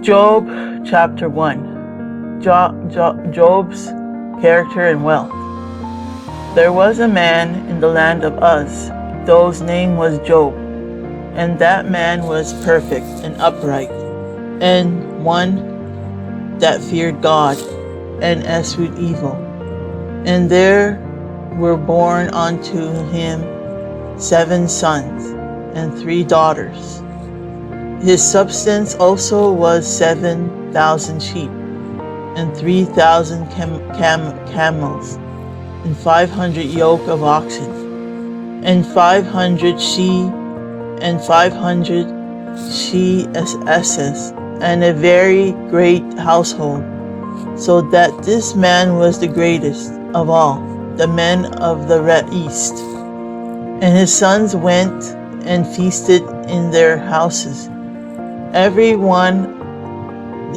Job chapter 1. Job's character and wealth. There was a man in the land of Uz, whose name was Job, and that man was perfect and upright, and one that feared God and eschewed evil. And there were born unto him 7 sons and 3 daughters. His substance also was 7,000 sheep, and 3,000 camels, and 500 yoke of oxen, and 500 she asses, and a very great household, so that this man was the greatest of all the men of the east. And his sons went and feasted in their houses, every one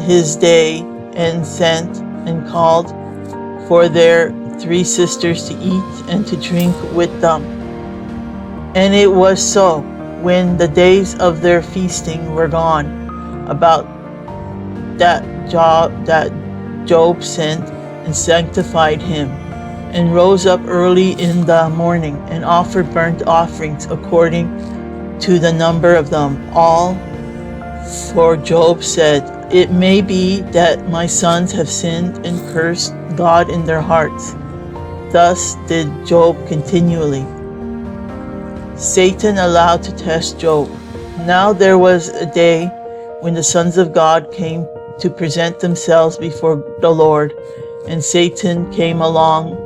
his day, and sent and called for their 3 sisters to eat and to drink with them. And it was so, when the days of their feasting were gone, about that Job sent and sanctified him, and rose up early in the morning, and offered burnt offerings according to the number of them all. For Job said, "It may be that my sons have sinned and cursed God in their hearts." Thus did Job continually. Satan allowed to test Job. Now there was a day when the sons of God came to present themselves before the Lord, and Satan came also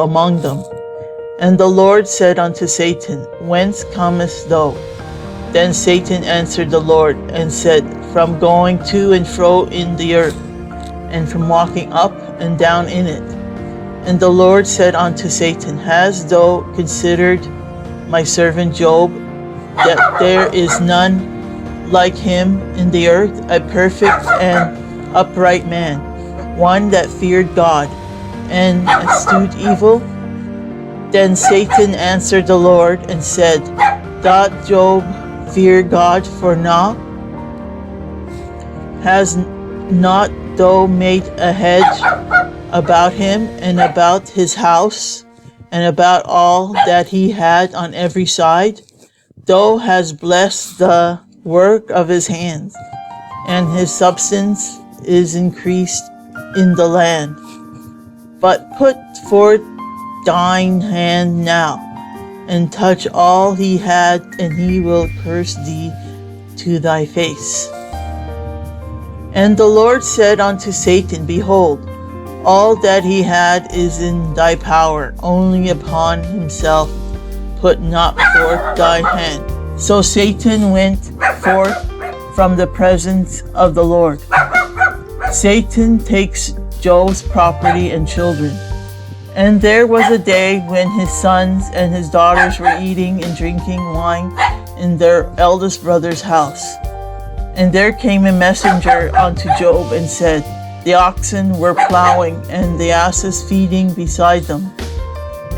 among them. And the Lord said unto Satan, "Whence comest thou?" Then Satan answered the Lord and said, "From going to and fro in the earth, and from walking up and down in it." And the Lord said unto Satan, "Hast thou considered my servant Job, that there is none like him in the earth, a perfect and upright man, one that feared God and eschewed evil?" Then Satan answered the Lord and said, "Doth Job fear God for naught? Has not thou made a hedge about him, and about his house, and about all that he had on every side? Thou hast blessed the work of his hands, and his substance is increased in the land. But put forth thine hand now, and touch all he had, and he will curse thee to thy face." And the Lord said unto Satan, "Behold, all that he had is in thy power, only upon himself put not forth thy hand." So Satan went forth from the presence of the Lord. Satan takes Job's property and children. And there was a day when his sons and his daughters were eating and drinking wine in their eldest brother's house. And there came a messenger unto Job and said, "The oxen were plowing, and the asses feeding beside them.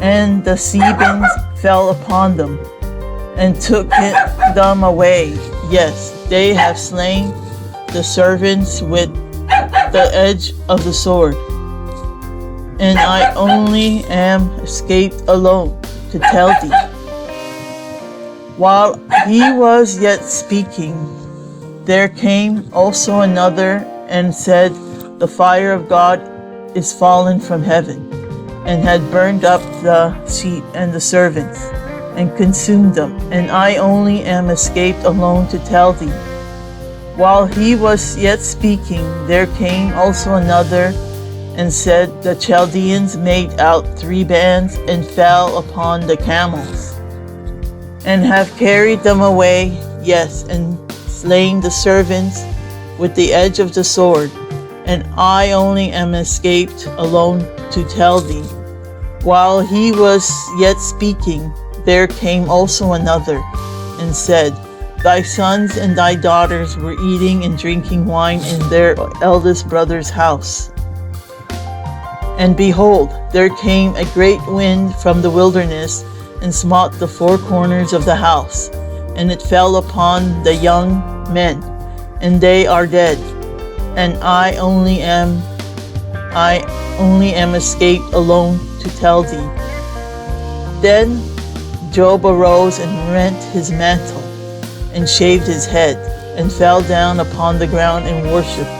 And the Sebans fell upon them, and took them away. Yes, they have slain the servants with the edge of the sword. And I only am escaped alone to tell thee." While he was yet speaking, there came also another and said, "The fire of God is fallen from heaven, and had burned up the sheep and the servants, and consumed them, and I only am escaped alone to tell thee." While he was yet speaking, there came also another and said, "The Chaldeans made out 3 bands, and fell upon the camels, and have carried them away, yes, and slain the servants with the edge of the sword, and I only am escaped alone to tell thee." While he was yet speaking, there came also another and said, "Thy sons and thy daughters were eating and drinking wine in their eldest brother's house. And behold, there came a great wind from the wilderness, and smote the 4 corners of the house, and it fell upon the young men, and they are dead, and I only am escaped alone to tell thee. Then Job arose and rent his mantle, and shaved his head, and fell down upon the ground and worshipped,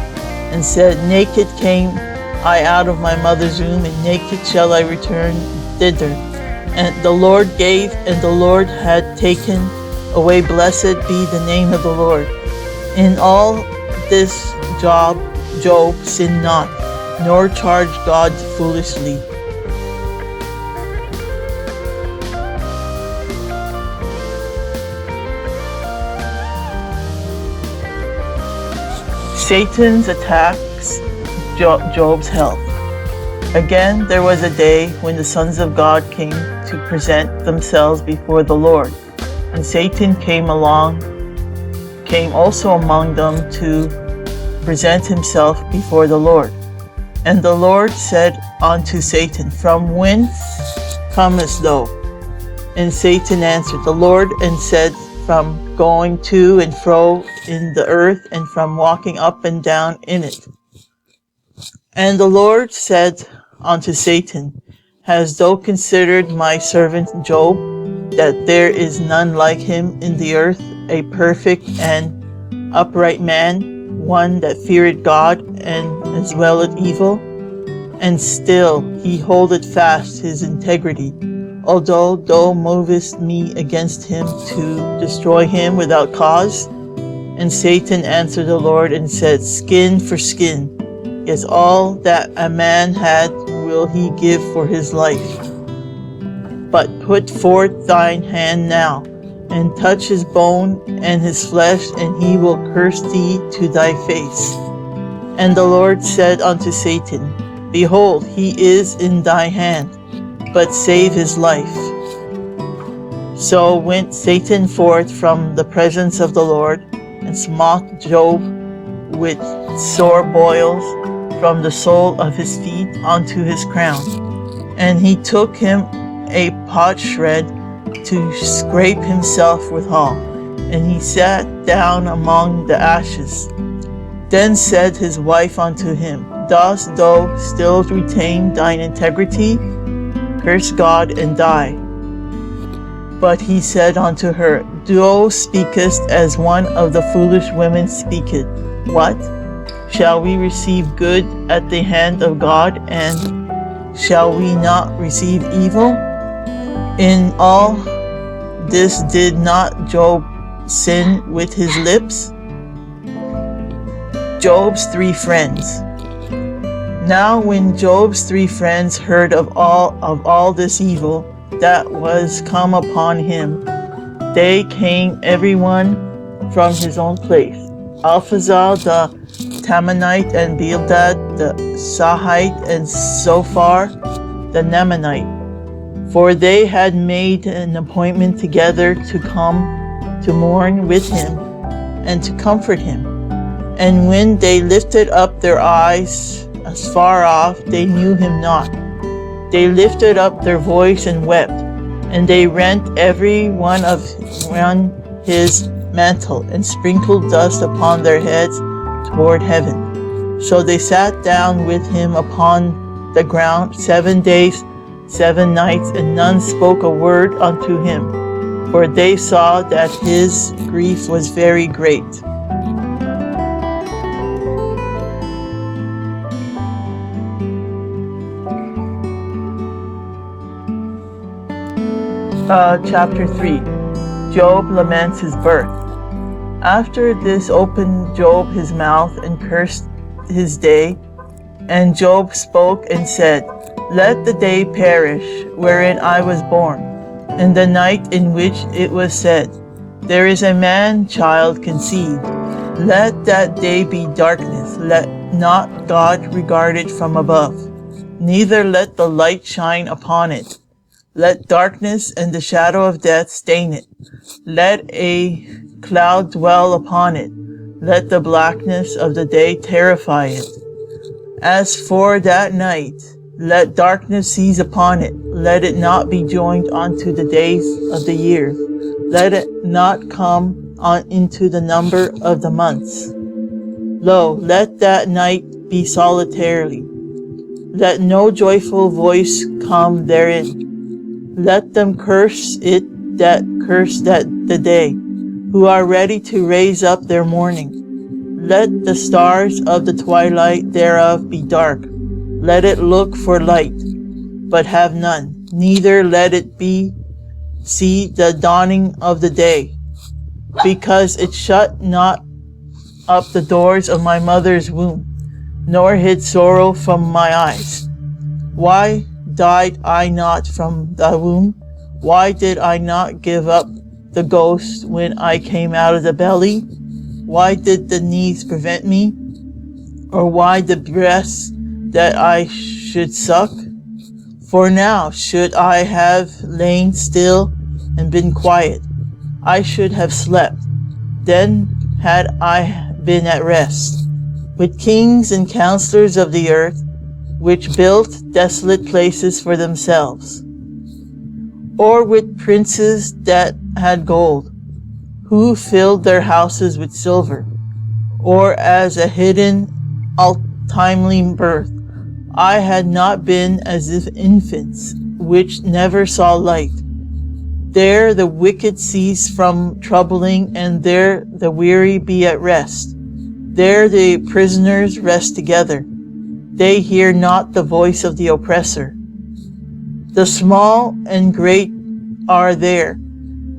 and said, Naked came I out of my mother's womb, and naked shall I return thither. And the Lord gave, and the Lord had taken away. Blessed be the name of the Lord. In all this Job sinned not, nor charged God foolishly. Satan's attacks Job's health. Again, there was a day when the sons of God came to present themselves before the Lord, and Satan came also among them to present himself before the Lord. And the Lord said unto Satan, From whence comest thou? And Satan answered the Lord and said, From going to and fro in the earth, and from walking up and down in it. And the Lord said unto Satan, Hast thou considered my servant Job, that there is none like him in the earth, a perfect and upright man, one that feareth God and as well as evil? And still he holdeth fast his integrity, although thou movest me against him to destroy him without cause? And Satan answered the Lord and said, Skin for skin, yes, all that a man had will he give for his life. But put forth thine hand now, and touch his bone and his flesh, and he will curse thee to thy face. And the Lord said unto Satan, Behold, he is in thy hand, but save his life. So went Satan forth from the presence of the Lord, and smote Job with sore boils from the sole of his feet unto his crown. And he took him a potsherd to scrape himself withal, and he sat down among the ashes. Then said his wife unto him, Dost thou still retain thine integrity? Curse God and die. But he said unto her, Thou speakest as one of the foolish women speaketh. What? Shall we receive good at the hand of God, and shall we not receive evil? In all this did not Job sin with his lips? Job's three friends. Now when Job's three friends heard of all this evil that was come upon him, they came every one from his own place. Eliphaz the Temanite, and Bildad the Sahite, and Zophar the Naamanite. For they had made an appointment together to come to mourn with him and to comfort him. And when they lifted up their eyes as far off, they knew him not. They lifted up their voice and wept, and they rent every one his mantle, and sprinkled dust upon their heads toward heaven. So they sat down with him upon the ground 7 days, 7 nights, and none spoke a word unto him, for they saw that his grief was very great. Chapter 3. Job laments his birth. After this opened Job his mouth and cursed his day. And Job spoke and said, Let the day perish wherein I was born, and the night in which it was said, There is a man-child conceived. Let that day be darkness, let not God regard it from above, neither let the light shine upon it. Let darkness and the shadow of death stain it. Let a cloud dwell upon it. Let the blackness of the day terrify it. As for that night, let darkness seize upon it. Let it not be joined unto the days of the year. Let it not come on into the number of the months. Lo, let that night be solitarily. Let no joyful voice come therein. Let them curse it that curse that the day, who are ready to raise up their mourning. Let the stars of the twilight thereof be dark. Let it look for light, but have none. Neither let it be see the dawning of the day, because it shut not up the doors of my mother's womb, nor hid sorrow from my eyes. Why died I not from the womb? Why did I not give up the ghost when I came out of the belly? Why did the knees prevent me? Or why the breasts that I should suck? For now, should I have lain still and been quiet, I should have slept. Then had I been at rest with kings and counselors of the earth, which built desolate places for themselves, or with princes that had gold, who filled their houses with silver, or as a hidden untimely birth. I had not been as if infants, which never saw light. There the wicked cease from troubling, and there the weary be at rest. There the prisoners rest together. They hear not the voice of the oppressor. The small and great are there,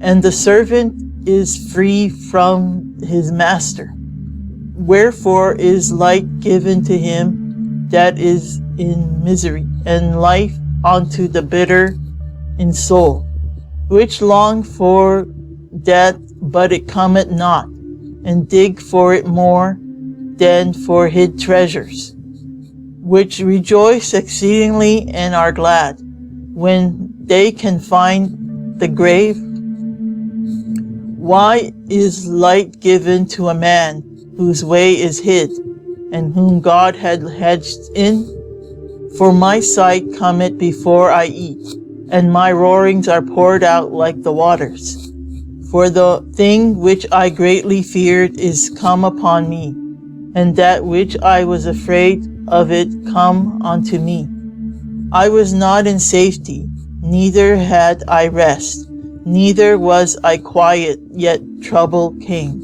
and the servant is free from his master. Wherefore is light given to him that is in misery, and life unto the bitter in soul, which long for death, but it cometh not, and dig for it more than for hid treasures, which rejoice exceedingly and are glad when they can find the grave. Why is light given to a man whose way is hid, and whom God had hedged in? For my sight cometh before I eat, and my roarings are poured out like the waters. For the thing which I greatly feared is come upon me, and that which I was afraid of it come unto me. I was not in safety, neither had I rest, neither was I quiet, yet trouble came.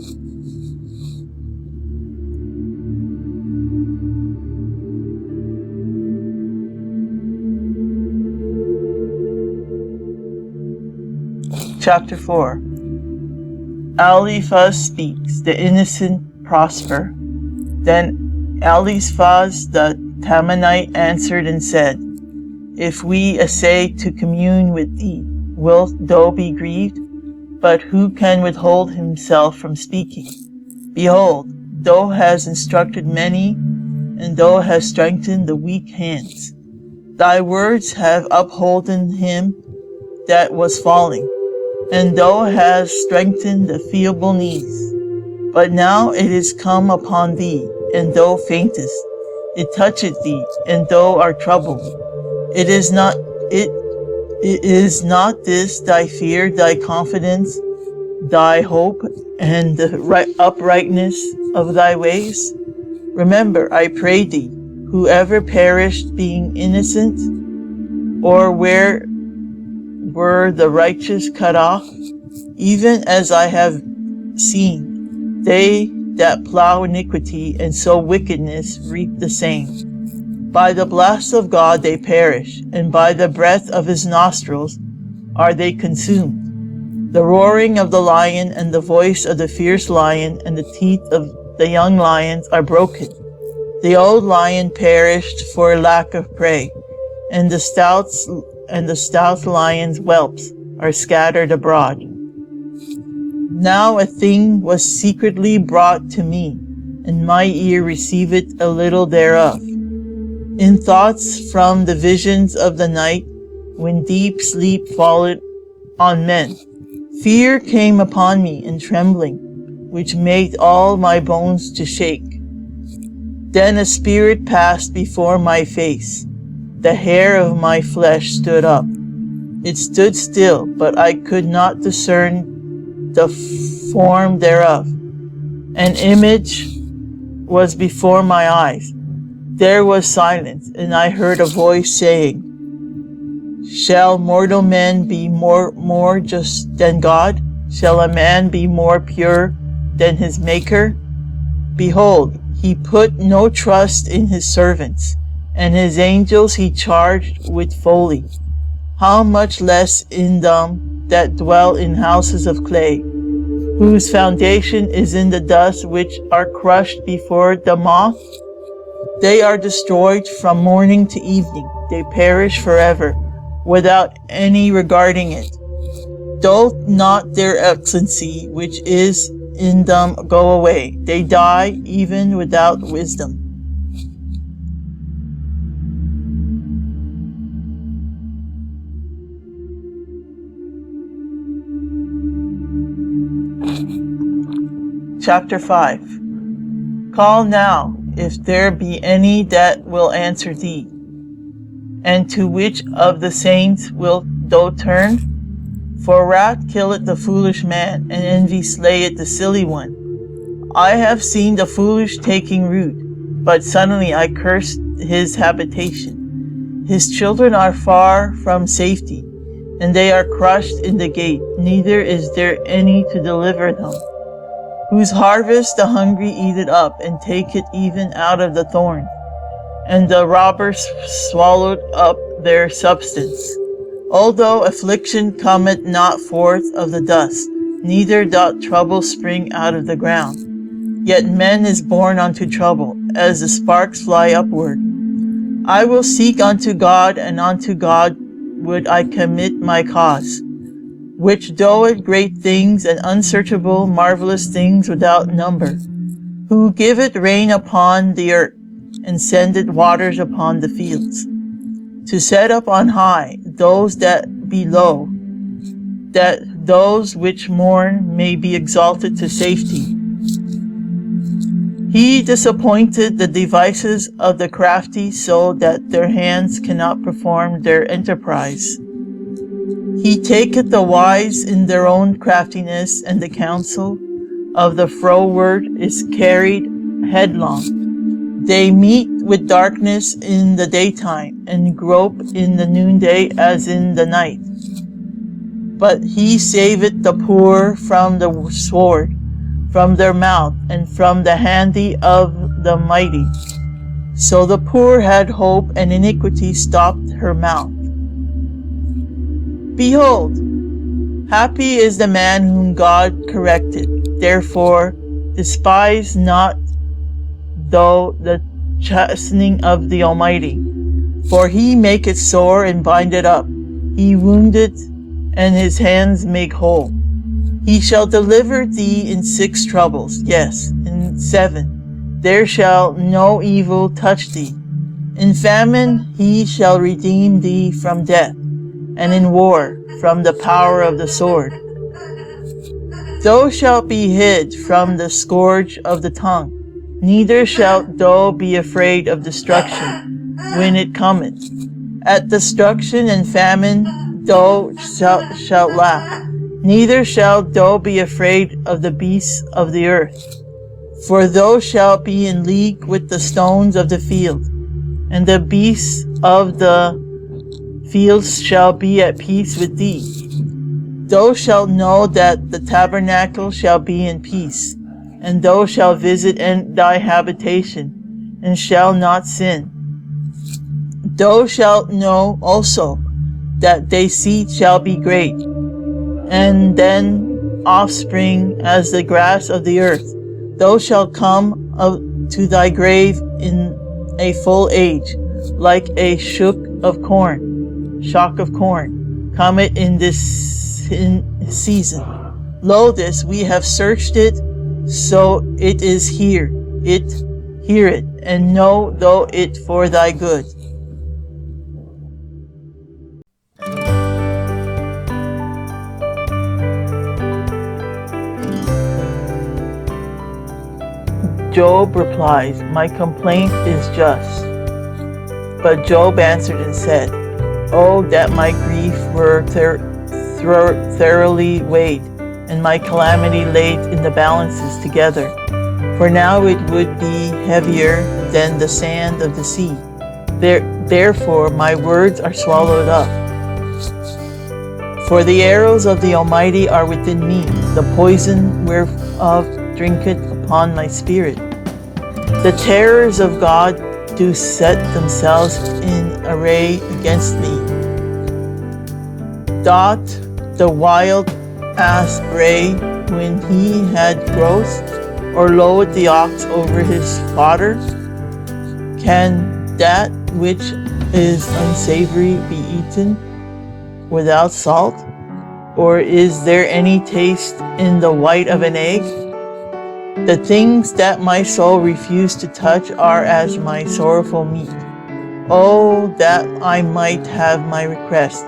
Chapter 4. Eliphaz speaks, the innocent prosper. Then Eliphaz the Temanite answered and said, If we essay to commune with thee, wilt thou be grieved? But who can withhold himself from speaking? Behold, thou hast instructed many, and thou hast strengthened the weak hands. Thy words have upholden him that was falling, and thou hast strengthened the feeble knees. But now it is come upon thee, and thou faintest. It toucheth thee, and thou art troubled. It is not this thy fear, thy confidence, thy hope, and the uprightness of thy ways? Remember, I pray thee, whoever perished being innocent, or where were the righteous cut off, even as I have seen, they that plow iniquity and sow wickedness reap the same. By the blast of God they perish, and by the breath of his nostrils are they consumed. The roaring of the lion and the voice of the fierce lion and the teeth of the young lions are broken. The old lion perished for lack of prey, and the stout lion's whelps are scattered abroad. Now a thing was secretly brought to me, and my ear receiveth a little thereof. In thoughts from the visions of the night, when deep sleep falleth on men, fear came upon me and trembling, which made all my bones to shake. Then a spirit passed before my face. The hair of my flesh stood up. It stood still, but I could not discern the form thereof. An image was before my eyes. There was silence, and I heard a voice saying, Shall mortal men be more just than God? Shall a man be more pure than his Maker? Behold, he put no trust in his servants, and his angels he charged with folly. How much less in them that dwell in houses of clay, whose foundation is in the dust, which are crushed before the moth? They are destroyed from morning to evening. They perish forever, without any regarding it. Doth not their excellency which is in them go away? They die even without wisdom. Chapter 5. Call now, if there be any that will answer thee. And to which of the saints wilt thou turn? For wrath killeth the foolish man, and envy slayeth the silly one. I have seen the foolish taking root, but suddenly I cursed his habitation. His children are far from safety, and they are crushed in the gate, neither is there any to deliver them. Whose harvest the hungry eat it up, and take it even out of the thorn. And the robbers swallowed up their substance. Although affliction cometh not forth of the dust, neither doth trouble spring out of the ground. Yet man is born unto trouble, as the sparks fly upward. I will seek unto God, and unto God would I commit my cause, which doeth great things and unsearchable marvelous things without number, who giveth rain upon the earth, and sendeth waters upon the fields, to set up on high those that be low, that those which mourn may be exalted to safety. He disappointed the devices of the crafty, so that their hands cannot perform their enterprise. He taketh the wise in their own craftiness, and the counsel of the froward is carried headlong. They meet with darkness in the daytime, and grope in the noonday as in the night. But he saveth the poor from the sword, from their mouth, and from the handy of the mighty. So the poor had hope, and iniquity stopped her mouth. Behold, happy is the man whom God corrected. Therefore despise not thou the chastening of the Almighty. For he maketh sore and bindeth up. He wounded, and his hands make whole. He shall deliver thee in 6 troubles, yes, in 7. There shall no evil touch thee. In famine he shall redeem thee from death, and in war from the power of the sword. Thou shalt be hid from the scourge of the tongue, neither shalt thou be afraid of destruction when it cometh. At destruction and famine thou shalt laugh, neither shalt thou be afraid of the beasts of the earth. For thou shalt be in league with the stones of the field, and the beasts of the fields shall be at peace with thee. Thou shalt know that the tabernacle shall be in peace, and thou shalt visit thy habitation, and shall not sin. Thou shalt know also that thy seed shall be great, and then offspring as the grass of the earth. Thou shalt come to thy grave in a full age, like a shock of corn, cometh in this season. Lo, this we have searched it, so it is hear it, and know thou it for thy good. Job replies, My complaint is just. But Job answered and said, Oh, that my grief were thoroughly weighed, and my calamity laid in the balances together. for now it would be heavier than the sand of the sea. Therefore my words are swallowed up. For the arrows of the Almighty are within me, the poison whereof drinketh upon my spirit. The terrors of God do set themselves in array against me. Doth the wild ass bray when he had growth, or loweth the ox over his fodder? Can that which is unsavory be eaten without salt? Or is there any taste in the white of an egg? The things that my soul refused to touch are as my sorrowful meat. Oh, that I might have my request,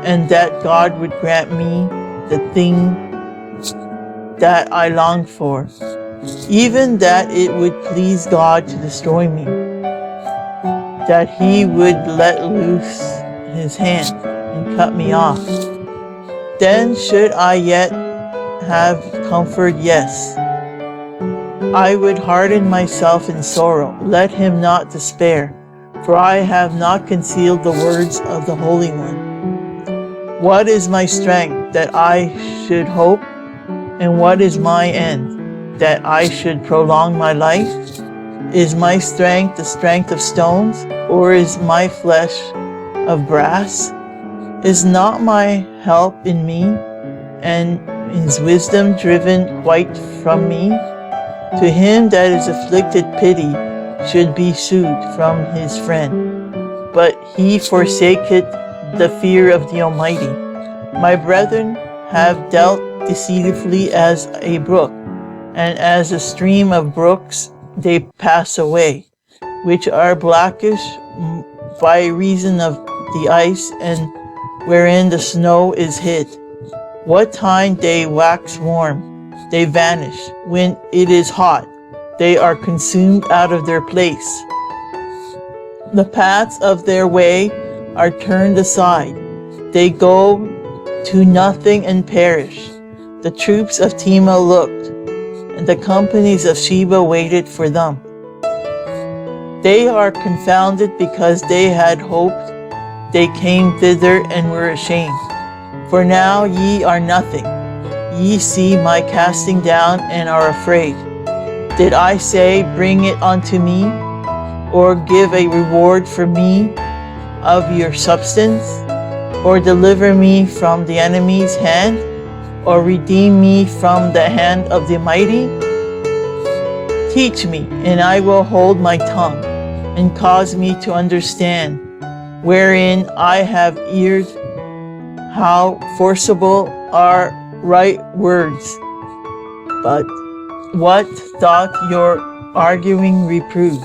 and that God would grant me the thing that I longed for, even that it would please God to destroy me, that he would let loose his hand and cut me off. Then should I yet have comfort, yes. I would harden myself in sorrow, let him not despair, for I have not concealed the words of the Holy One. What is my strength, that I should hope? And what is my end, that I should prolong my life? Is my strength the strength of stones, or is my flesh of brass? Is not my help in me, and is wisdom driven quite from me? To him that is afflicted pity should be sued from his friend, but he forsaketh the fear of the Almighty. My brethren have dealt deceitfully as a brook, and as a stream of brooks they pass away, which are blackish by reason of the ice, and wherein the snow is hid. What time they wax warm, they vanish. When it is hot, they are consumed out of their place. The paths of their way are turned aside. They go to nothing and perish. The troops of Tema looked, and the companies of Sheba waited for them. They are confounded because they had hoped. They came thither and were ashamed. For now ye are nothing. Ye see my casting down and are afraid. Did I say, bring it unto me, or give a reward for me of your substance, or deliver me from the enemy's hand, or redeem me from the hand of the mighty? Teach me, and I will hold my tongue, and cause me to understand, wherein I have erred. How forcible are right words! But what doth your arguing reprove?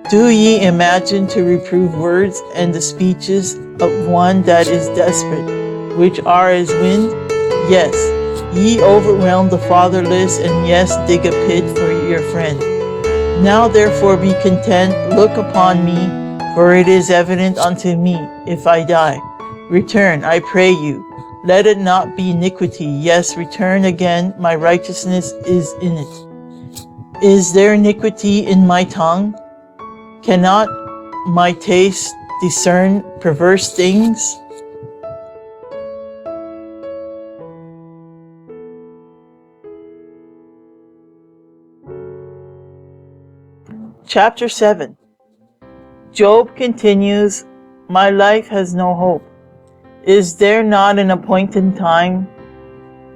Do ye imagine to reprove words and the speeches of one that is desperate, which are as wind? Yes, ye overwhelm the fatherless, and yes, dig a pit for your friend. Now therefore be content, look upon me, for it is evident unto me, if I die. Return, I pray you. Let it not be iniquity. Yes, return again. My righteousness is in it. Is there iniquity in my tongue? Cannot my taste discern perverse things? Chapter 7. Job continues, my life has no hope. Is there not an appointed time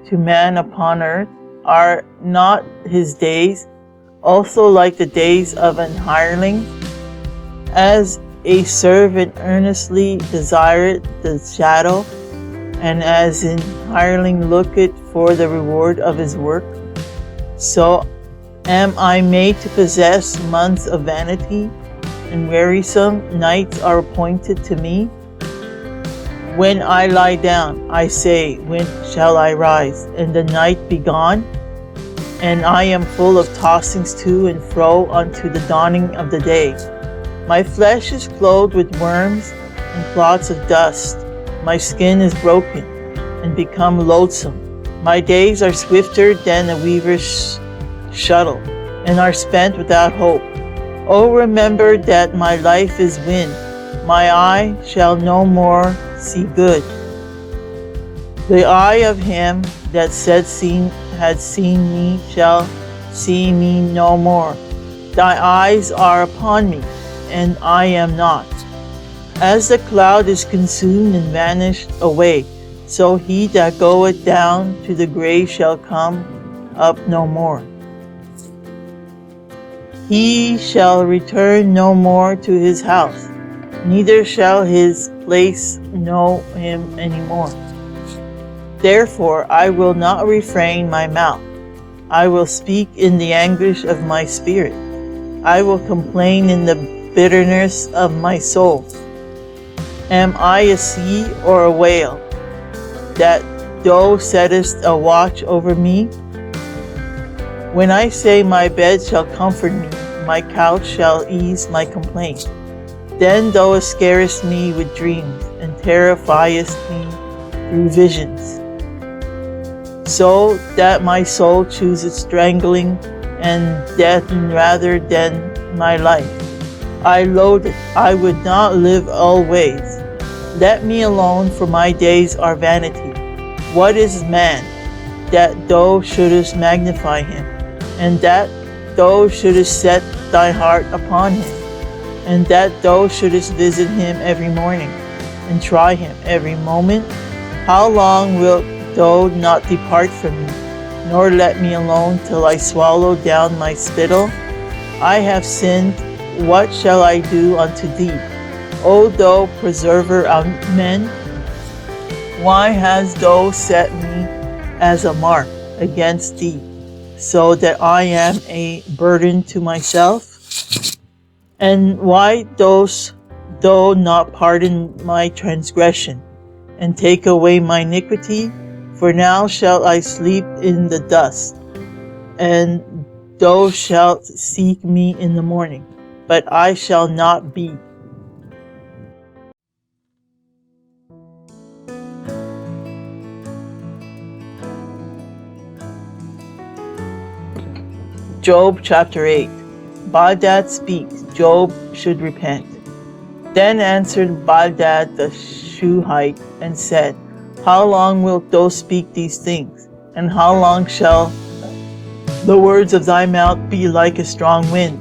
to man upon earth? Are not his days also like the days of an hireling? As a servant earnestly desireth the shadow, and as an hireling looketh for the reward of his work, so am I made to possess months of vanity, and wearisome nights are appointed to me. When I lie down, I say, when shall I rise, and the night be gone? And I am full of tossings to and fro unto the dawning of the day. My flesh is clothed with worms and clots of dust. My skin is broken and become loathsome. My days are swifter than a weaver's shuttle. and are spent without hope. O remember that my life is wind. My eye shall no more see good. The eye of him that had seen me shall see me no more. Thy eyes are upon me, and I am not. As the cloud is consumed and vanished away, so he that goeth down to the grave shall come up no more. He shall return no more to his house, neither shall his place know him any more. Therefore I will not refrain my mouth. I will speak in the anguish of my spirit. I will complain in the bitterness of my soul. Am I a sea or a whale, that thou settest a watch over me? When I say my bed shall comfort me, my couch shall ease my complaint, then thou scarest me with dreams, and terrifiest me through visions, so that my soul chooseth strangling and death rather than my life. I loathe it, I would not live always. Let me alone, for my days are vanity. What is man, that thou shouldest magnify him, and that thou shouldest set thy heart upon him, and that thou shouldest visit him every morning, and try him every moment? How long wilt thou not depart from me, nor let me alone till I swallow down my spittle? I have sinned, what shall I do unto thee, O thou preserver of men? Why hast thou set me as a mark against thee, so that I am a burden to myself? And why dost thou not pardon my transgression, and take away my iniquity? For now shall I sleep in the dust, and thou shalt seek me in the morning, but I shall not be. Job chapter 8. Bildad speaks, Job should repent. Then answered Bildad the Shuhite and said, How long wilt thou speak these things? And how long shall the words of thy mouth be like a strong wind?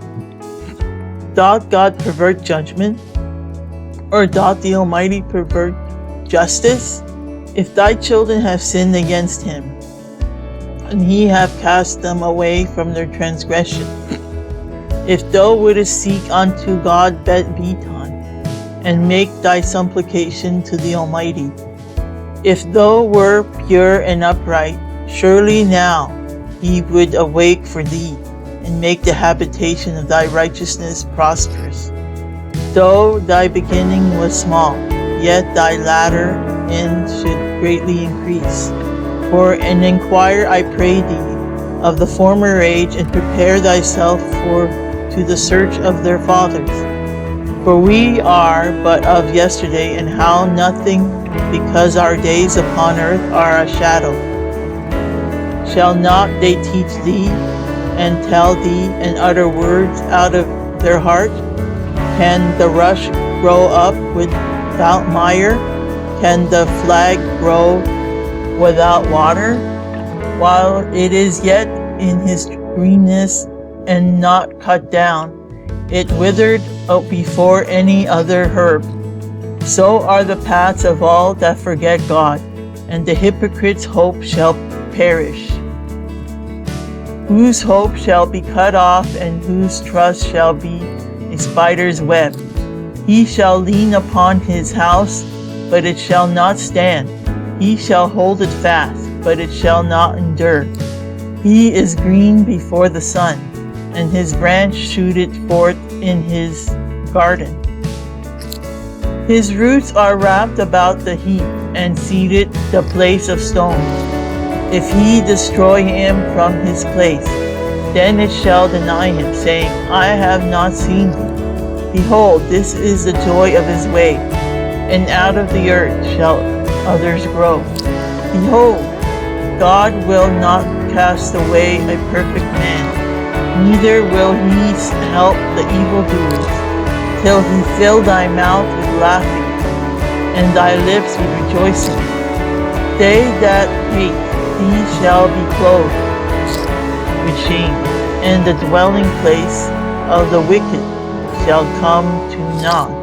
Doth God pervert judgment? Or doth the Almighty pervert justice? If thy children have sinned against him, and he have cast them away from their transgression, if thou wouldest seek unto God Beton, and make thy supplication to the Almighty, if thou were pure and upright, surely now he would awake for thee, and make the habitation of thy righteousness prosperous. Though thy beginning was small, yet thy latter end should greatly increase. For and inquire, I pray thee, of the former age, and prepare thyself to the search of their fathers. For we are but of yesterday, and how nothing, because our days upon earth are a shadow. Shall not they teach thee, and tell thee, and utter words out of their heart? Can the rush grow up without mire? Can the flag grow without water? While it is yet in his greenness and not cut down, it withered out before any other herb. So are the paths of all that forget God, and the hypocrite's hope shall perish. Whose hope shall be cut off, and whose trust shall be a spider's web. He shall lean upon his house, but it shall not stand. He shall hold it fast, but it shall not endure. He is green before the sun, and his branch shooteth forth in his garden. His roots are wrapped about the heap, and seated the place of stones. If he destroy him from his place, then it shall deny him, saying, I have not seen thee. Behold, this is the joy of his way, and out of the earth shall others grow. Behold, God will not cast away a perfect man, neither will he help the evildoers, till he fill thy mouth with laughing, and thy lips with rejoicing. They that hate thee shall be clothed with shame, and the dwelling place of the wicked shall come to naught.